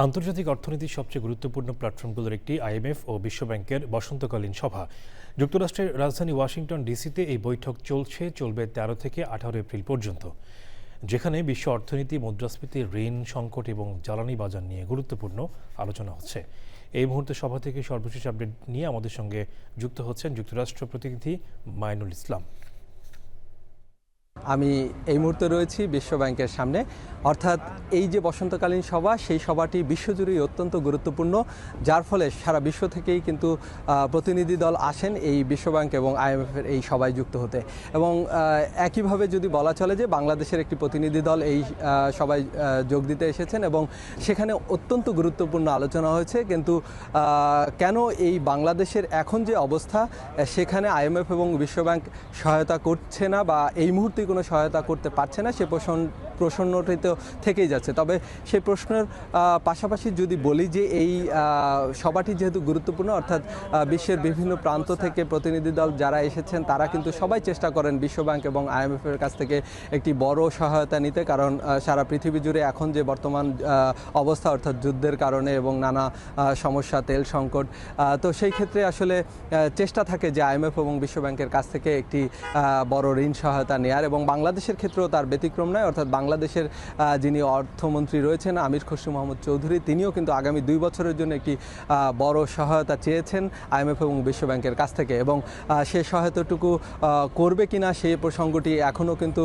আন্তর্জাতিক অর্থনীতির সবচেয়ে গুরুত্বপূর্ণ প্ল্যাটফর্মগুলোর একটি আইএমএফ ও বিশ্বব্যাংকের বসন্তকালীন সভা। যুক্তরাষ্ট্রের রাজধানী ওয়াশিংটন ডিসিতে এই বৈঠক চলবে ১৩ থেকে ১৮ এপ্রিল পর্যন্ত, যেখানে বিশ্ব অর্থনীতি, মুদ্রাস্ফীতি, ঋণ সংকট এবং জ্বালানি বাজার নিয়ে গুরুত্বপূর্ণ আলোচনা হচ্ছে। এই মুহূর্তে সভা থেকে সর্বশেষ আপডেট নিয়ে আমাদের সঙ্গে যুক্ত হচ্ছেন যুক্তরাষ্ট্র প্রতিনিধি মাইনুল ইসলাম। আমি এই মুহূর্তে রয়েছি বিশ্ব ব্যাংকের সামনে। অর্থাৎ এই যে বসন্তকালীন সভা, সেই সভাটি বিশ্বজুড়েই অত্যন্ত গুরুত্বপূর্ণ, যার ফলে সারা বিশ্ব থেকেই কিন্তু প্রতিনিধি দল আসেন এই বিশ্বব্যাংক এবং আইএমএফের এই সভায় যুক্ত হতে। এবং একইভাবে যদি বলা চলে যে বাংলাদেশের একটি প্রতিনিধি দল এই সভায় যোগ দিতে এসেছেন এবং সেখানে অত্যন্ত গুরুত্বপূর্ণ আলোচনা হয়েছে। কিন্তু কেন এই বাংলাদেশের এখন যে অবস্থা, সেখানে আইএমএফ এবং বিশ্বব্যাংক সহায়তা করছে না বা এই মুহূর্তে কোনো সহায়তা করতে পারছে না, সে প্রশ্নটি তো থেকেই যাচ্ছে। তবে সেই প্রশ্নের পাশাপাশি যদি বলি যে এই সভাটি যেহেতু গুরুত্বপূর্ণ, অর্থাৎ বিশ্বের বিভিন্ন প্রান্ত থেকে প্রতিনিধি দল যারা এসেছেন তারা কিন্তু সবাই চেষ্টা করেন বিশ্বব্যাংক এবং আইএমএফের কাছ থেকে একটি বড় সহায়তা নিতে। কারণ সারা পৃথিবী জুড়ে এখন যে বর্তমান অবস্থা, অর্থাৎ যুদ্ধের কারণে এবং নানা সমস্যা, তেল সংকট, তো সেই ক্ষেত্রে আসলে চেষ্টা থাকে যে আইএমএফ এবং বিশ্বব্যাংকের কাছ থেকে একটি বড় ঋণ সহায়তা নেয়ার। এবং বাংলাদেশের ক্ষেত্রেও তার ব্যতিক্রম নয়। অর্থাৎ বাংলাদেশের যিনি অর্থমন্ত্রী রয়েছেন আমির খসরু মাহমুদ চৌধুরী, তিনিও কিন্তু আগামী 2 বছরের জন্য একটি বড় সহায়তা চেয়েছেন আইএমএফ এবং বিশ্বব্যাংকের কাছ থেকে। এবং সে সহায়তাটুকু করবে কিনা সেই প্রসঙ্গটি এখনও কিন্তু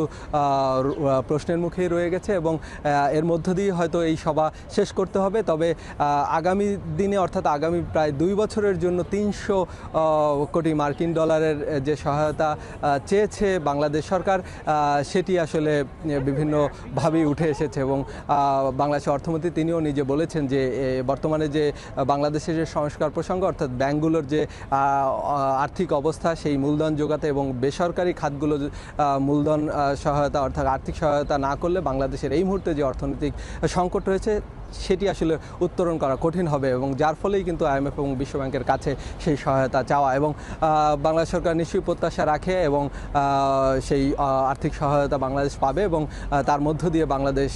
প্রশ্নের মুখেই রয়ে গেছে এবং এর মধ্য দিয়ে হয়তো এই সভা শেষ করতে হবে। তবে আগামী দিনে, অর্থাৎ আগামী প্রায় 2 বছরের জন্য 300 কোটি মার্কিন ডলারের যে সহায়তা চেয়েছে বাংলাদেশ সরকার, সেটি আসলে বিভিন্নভাবেই উঠে এসেছে। এবং বাংলাদেশের অর্থমন্ত্রী তিনিও নিজে বলেছেন যে বর্তমানে যে বাংলাদেশের যে সংস্কার প্রসঙ্গ, অর্থাৎ ব্যাংকগুলোর যে আর্থিক অবস্থা, সেই মূলধন যোগাতে এবং বেসরকারি খাতগুলো মূলধন সহায়তা, অর্থাৎ আর্থিক সহায়তা না করলে বাংলাদেশের এই মুহূর্তে যে অর্থনৈতিক সংকট রয়েছে সেটি আসলে উত্তরণ করা কঠিন হবে। এবং যার ফলেই কিন্তু আইএমএফ এবং বিশ্বব্যাংকের কাছে সেই সহায়তা চাওয়া। এবং বাংলাদেশ সরকার নিশ্চয়ই প্রত্যাশা রাখে এবং সেই আর্থিক সহায়তা বাংলাদেশ পাবে এবং তার মধ্য দিয়ে বাংলাদেশ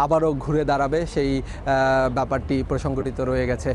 আবারও ঘুরে দাঁড়াবে, সেই ব্যাপারটি প্রসঙ্গটিত রয়ে গেছে।